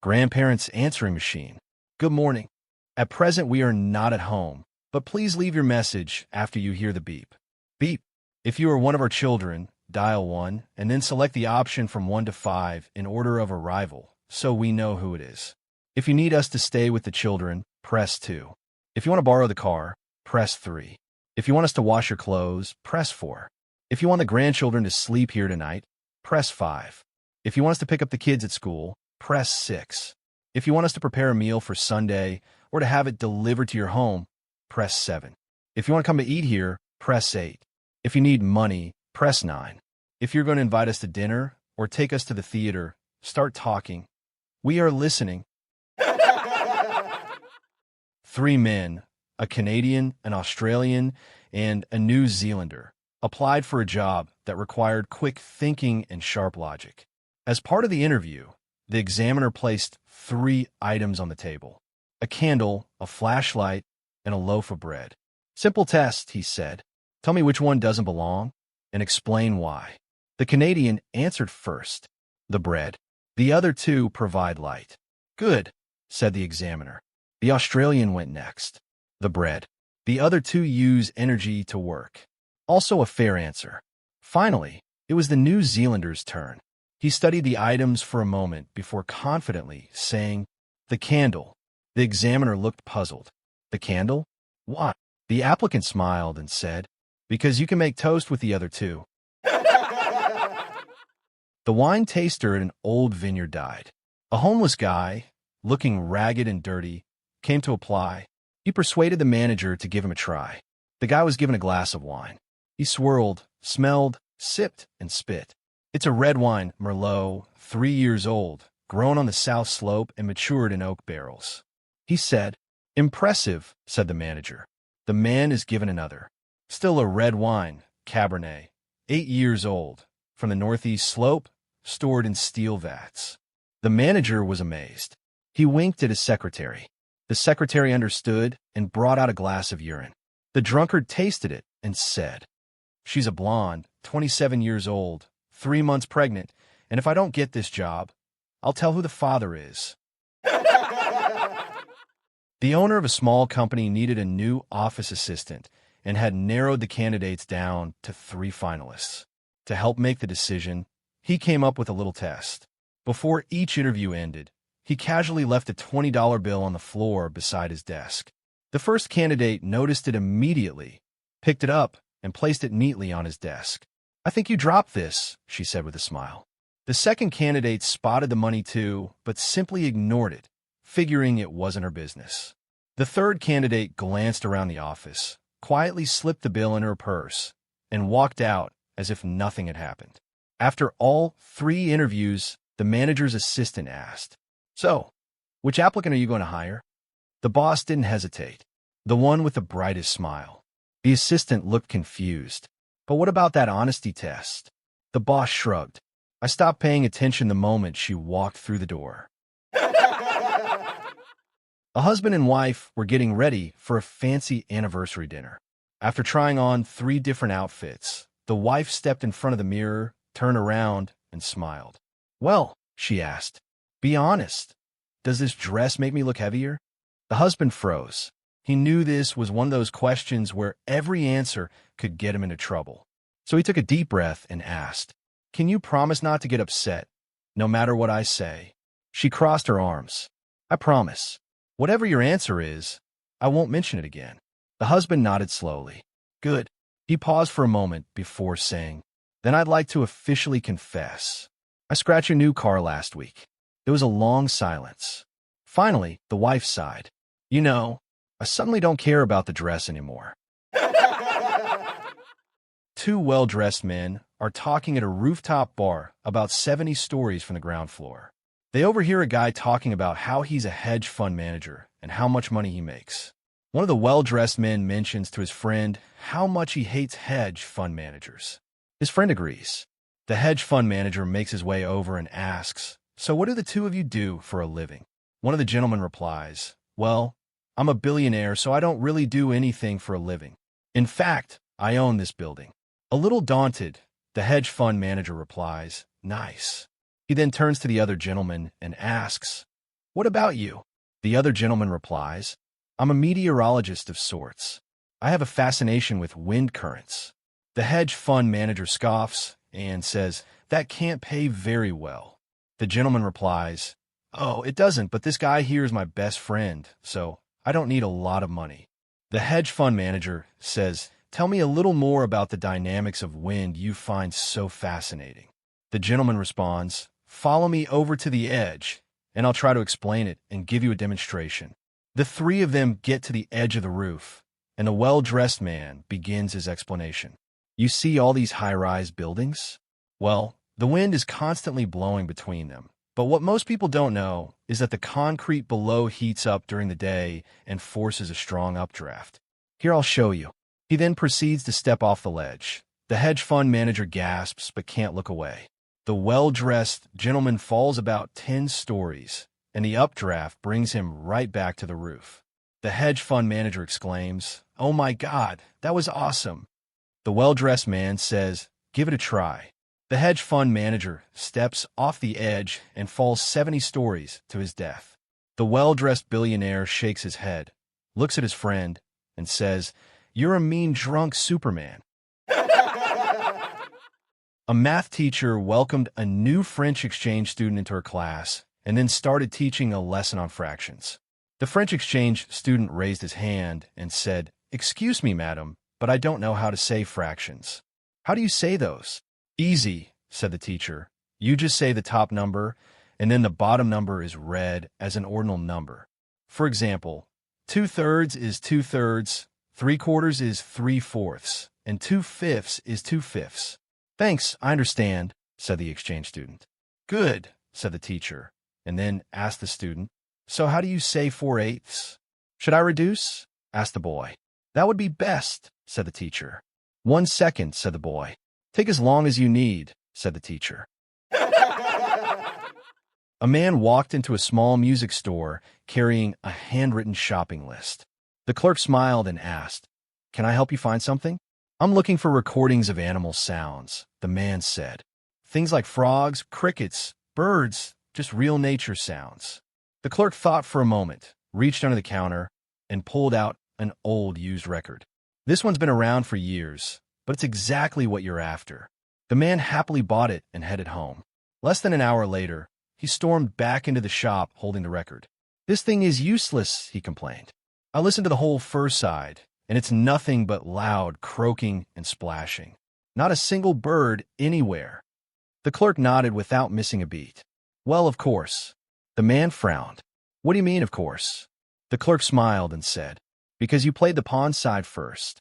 Grandparents' answering machine. Good morning. At present, we are not at home, but please leave your message after you hear the beep. Beep. If you are one of our children, dial 1 and then select the option from 1 to 5 in order of arrival so we know who it is. If you need us to stay with the children, press 2. If you want to borrow the car, press 3. If you want us to wash your clothes, press 4. If you want the grandchildren to sleep here tonight, press 5. If you want us to pick up the kids at school, press 6. If you want us to prepare a meal for Sunday or to have it delivered to your home, press 7. If you want to come to eat here, press 8. If you need money, press 9. If you're going to invite us to dinner or take us to the theater, start talking. We are listening. 3 men, a Canadian, an Australian, and a New Zealander, applied for a job that required quick thinking and sharp logic. As part of the interview, the examiner placed 3 items on the table: a candle, a flashlight, and a loaf of bread. Simple test, he said. Tell me which one doesn't belong, and explain why. The Canadian answered first. The bread. The other 2 provide light. Good, said the examiner. The Australian went next. The bread. The other 2 use energy to work. Also a fair answer. Finally, it was the New Zealander's turn. He studied the items for a moment before confidently saying, the candle. The examiner looked puzzled. The candle? Why? The applicant smiled and said, because you can make toast with the other 2. The wine taster at an old vineyard died. A homeless guy, looking ragged and dirty, came to apply. He persuaded the manager to give him a try. The guy was given a glass of wine. He swirled, smelled, sipped, and spit. It's a red wine, Merlot, 3 years old, grown on the south slope and matured in oak barrels. He said, impressive, said the manager. The man is given another. Still a red wine, Cabernet, 8 years old, from the northeast slope, stored in steel vats. The manager was amazed. He winked at his secretary. The secretary understood and brought out a glass of urine. The drunkard tasted it and said, she's a blonde, 27 years old, 3 months pregnant, and if I don't get this job, I'll tell who the father is. The owner of a small company needed a new office assistant and had narrowed the candidates down to 3 finalists. To help make the decision, he came up with a little test. Before each interview ended, he casually left a $20 bill on the floor beside his desk. The first candidate noticed it immediately, picked it up, and placed it neatly on his desk. I think you dropped this, she said with a smile. The second candidate spotted the money too, but simply ignored it, figuring it wasn't her business. The third candidate glanced around the office, quietly slipped the bill in her purse, and walked out as if nothing had happened. After all 3 interviews, the manager's assistant asked, so, which applicant are you going to hire? The boss didn't hesitate. The one with the brightest smile. The assistant looked confused. But what about that honesty test? The boss shrugged. I stopped paying attention the moment she walked through the door. A husband and wife were getting ready for a fancy anniversary dinner. After trying on 3 different outfits, the wife stepped in front of the mirror, turned around, and smiled. Well, she asked, be honest. Does this dress make me look heavier? The husband froze. He knew this was one of those questions where every answer could get him into trouble. So he took a deep breath and asked, can you promise not to get upset, no matter what I say? She crossed her arms. I promise. Whatever your answer is, I won't mention it again. The husband nodded slowly. Good. He paused for a moment before saying, then I'd like to officially confess. I scratched your new car last week. There was a long silence. Finally, the wife sighed. You know, I suddenly don't care about the dress anymore. 2 well-dressed men are talking at a rooftop bar about 70 stories from the ground floor. They overhear a guy talking about how he's a hedge fund manager and how much money he makes. One of the well-dressed men mentions to his friend how much he hates hedge fund managers. His friend agrees. The hedge fund manager makes his way over and asks, so what do the 2 of you do for a living? One of the gentlemen replies, well, I'm a billionaire, so I don't really do anything for a living. In fact, I own this building. A little daunted, the hedge fund manager replies, nice. He then turns to the other gentleman and asks, What about you? The other gentleman replies, I'm a meteorologist of sorts. I have a fascination with wind currents. The hedge fund manager scoffs and says, that can't pay very well. The gentleman replies, oh, it doesn't, but this guy here is my best friend, so I don't need a lot of money. The hedge fund manager says, tell me a little more about the dynamics of wind you find so fascinating. The gentleman responds, follow me over to the edge, and I'll try to explain it and give you a demonstration. The three of them get to the edge of the roof, and a well-dressed man begins his explanation. You see all these high-rise buildings? Well, the wind is constantly blowing between them. But what most people don't know is that the concrete below heats up during the day and forces a strong updraft. Here, I'll show you. He then proceeds to step off the ledge. The hedge fund manager gasps but can't look away. The well-dressed gentleman falls about 10 stories, and the updraft brings him right back to the roof. The hedge fund manager exclaims, oh my God, that was awesome. The well-dressed man says, give it a try. The hedge fund manager steps off the edge and falls 70 stories to his death. The well-dressed billionaire shakes his head, looks at his friend, and says, you're a mean drunk Superman. A math teacher welcomed a new French exchange student into her class and then started teaching a lesson on fractions. The French exchange student raised his hand and said, excuse me, madam, but I don't know how to say fractions. How do you say those? Easy, said the teacher. You just say the top number, and then the bottom number is read as an ordinal number. For example, 2/3 is 2/3, 3/4 is 3/4, and 2/5 is 2/5. Thanks, I understand, said the exchange student. Good, said the teacher, and then asked the student, so how do you say 4/8? Should I reduce? Asked the boy. That would be best, said the teacher. 1 second, said the boy. Take as long as you need, said the teacher. A man walked into a small music store carrying a handwritten shopping list. The clerk smiled and asked, can I help you find something? I'm looking for recordings of animal sounds, the man said. Things like frogs, crickets, birds, just real nature sounds. The clerk thought for a moment, reached under the counter, and pulled out an old used record. This one's been around for years, but it's exactly what you're after. The man happily bought it and headed home. Less than an hour later, he stormed back into the shop holding the record. This thing is useless, he complained. I listened to the whole first side, and it's nothing but loud croaking and splashing. Not a single bird anywhere. The clerk nodded without missing a beat. Well, of course. The man frowned. What do you mean, of course? The clerk smiled and said, because you played the pawn side first.